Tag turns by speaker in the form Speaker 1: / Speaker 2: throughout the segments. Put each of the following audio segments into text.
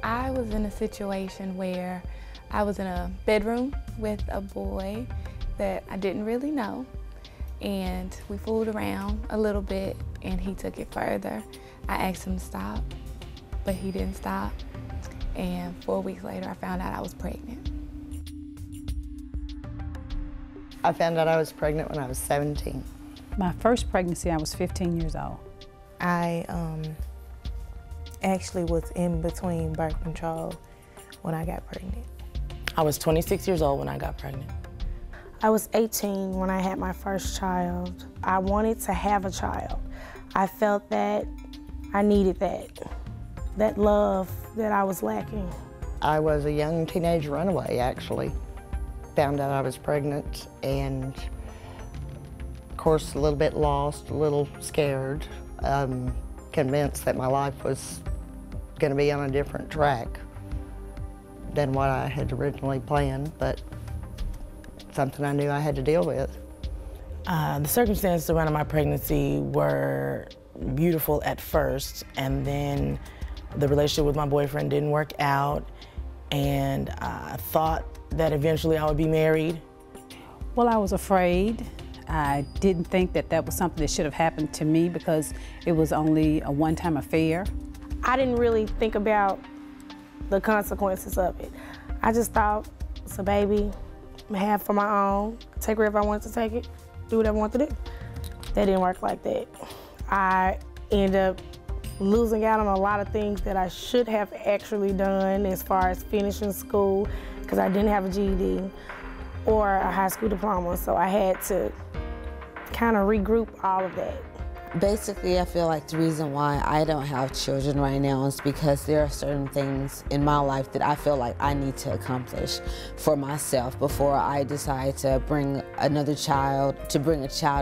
Speaker 1: I was in a situation where I was in a bedroom with a boy that I didn't really know, and we fooled around a little bit and he took it further. I asked him to stop, but he didn't stop, and 4 weeks later I found out I was pregnant.
Speaker 2: I found out I was pregnant when I was 17.
Speaker 3: My first pregnancy, I was 15 years old.
Speaker 4: I actually was in between birth control when I got pregnant.
Speaker 5: I was 26 years old when I got pregnant.
Speaker 6: I was 18 when I had my first child. I wanted to have a child. I felt that I needed that love that I was lacking.
Speaker 2: I was a young teenage runaway, actually. Found out I was pregnant and, of course, a little bit lost, a little scared, convinced that my life was going to be on a different track than what I had originally planned, but something I knew I had to deal with.
Speaker 5: The circumstances surrounding my pregnancy were beautiful at first, and then the relationship with my boyfriend didn't work out, and I thought that eventually I would be married.
Speaker 3: Well, I was afraid. I didn't think that that was something that should have happened to me because it was only a one-time affair.
Speaker 6: I didn't really think about the consequences of it. I just thought, it's a baby I have for my own, take wherever I wanted to take it, do what I want to do. That didn't work like that. I ended up losing out on a lot of things that I should have actually done as far as finishing school, because I didn't have a GED or a high school diploma, so I had to kind of regroup all of that.
Speaker 7: Basically, I feel like the reason why I don't have children right now is because there are certain things in my life that I feel like I need to accomplish for myself before I decide to bring a child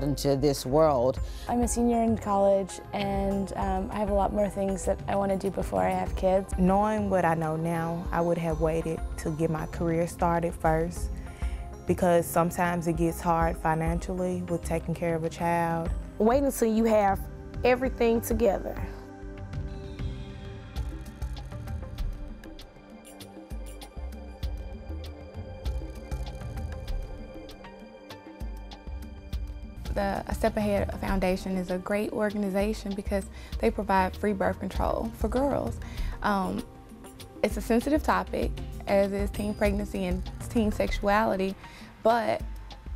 Speaker 7: into this world.
Speaker 8: I'm a senior in college, and I have a lot more things that I want to do before I have kids.
Speaker 4: Knowing what I know now, I would have waited to get my career started first, because sometimes it gets hard financially with taking care of a child.
Speaker 6: Wait until you have everything together.
Speaker 1: The A Step Ahead Foundation is a great organization because they provide free birth control for girls. It's a sensitive topic, as is teen pregnancy and teen sexuality, but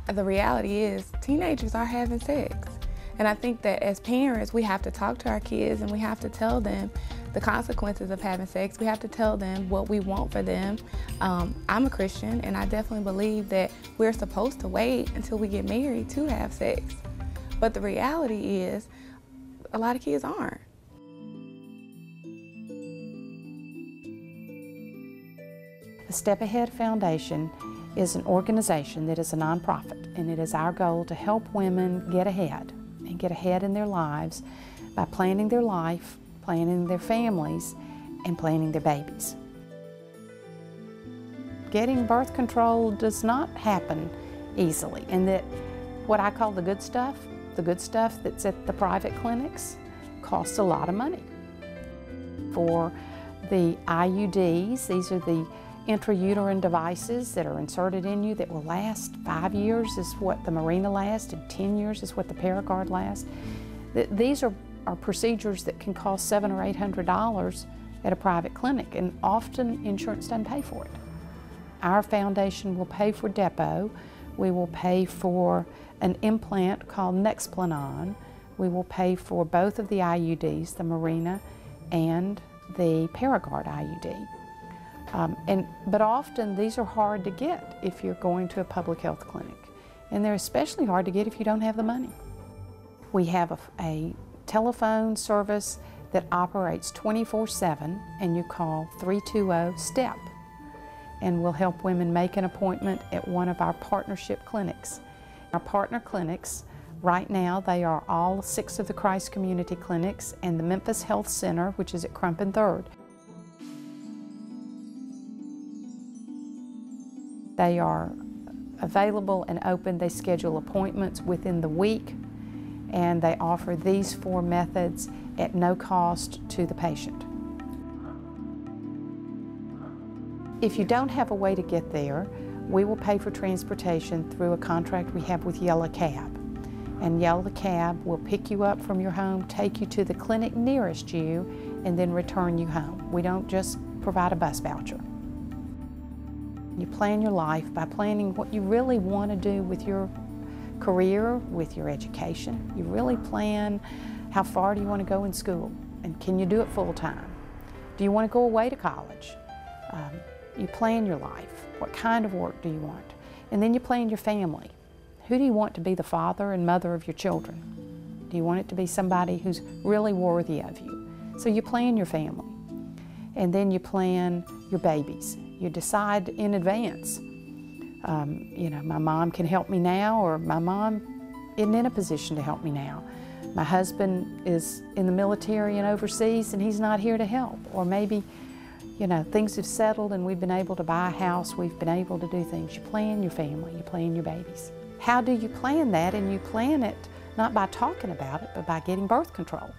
Speaker 1: the reality is teenagers are having sex. And I think that as parents, we have to talk to our kids and we have to tell them the consequences of having sex. We have to tell them what we want for them. I'm a Christian, and I definitely believe that we're supposed to wait until we get married to have sex. But the reality is, a lot of kids aren't.
Speaker 9: The Step Ahead Foundation is an organization that is a nonprofit, and it is our goal to help women get ahead and get ahead in their lives by planning their life, planning their families, and planning their babies. Getting birth control does not happen easily, and that what I call the good stuff that's at the private clinics costs a lot of money. For the IUDs, these are the intrauterine devices that are inserted in you that will last 5 years is what the Mirena lasts, and 10 years is what the Paragard lasts. These are procedures that can cost $700 or $800 at a private clinic, and often insurance doesn't pay for it. Our foundation will pay for Depo. We will pay for an implant called Nexplanon. We will pay for both of the IUDs, the Mirena and the Paragard IUD. But often these are hard to get if you're going to a public health clinic. And they're especially hard to get if you don't have the money. We have a telephone service that operates 24/7, and you call 320-STEP, and we'll help women make an appointment at one of our partnership clinics. Our partner clinics, right now, they are all 6 of the Christ Community Clinics and the Memphis Health Center, which is at Crump and 3rd. They are available and open. They schedule appointments within the week, and they offer these 4 methods at no cost to the patient. If you don't have a way to get there, we will pay for transportation through a contract we have with Yellow Cab. And Yellow Cab will pick you up from your home, take you to the clinic nearest you, and then return you home. We don't just provide a bus voucher. You plan your life by planning what you really want to do with your career, with your education. You really plan how far do you want to go in school, and can you do it full time? Do you want to go away to college? You plan your life. What kind of work do you want? And then you plan your family. Who do you want to be the father and mother of your children? Do you want it to be somebody who's really worthy of you? So you plan your family. And then you plan your babies. You decide in advance. You know, my mom can help me now, or my mom isn't in a position to help me now. My husband is in the military and overseas and he's not here to help. Or maybe, you know, things have settled and we've been able to buy a house, we've been able to do things. You plan your family, you plan your babies. How do you plan that? And you plan it not by talking about it, but by getting birth control.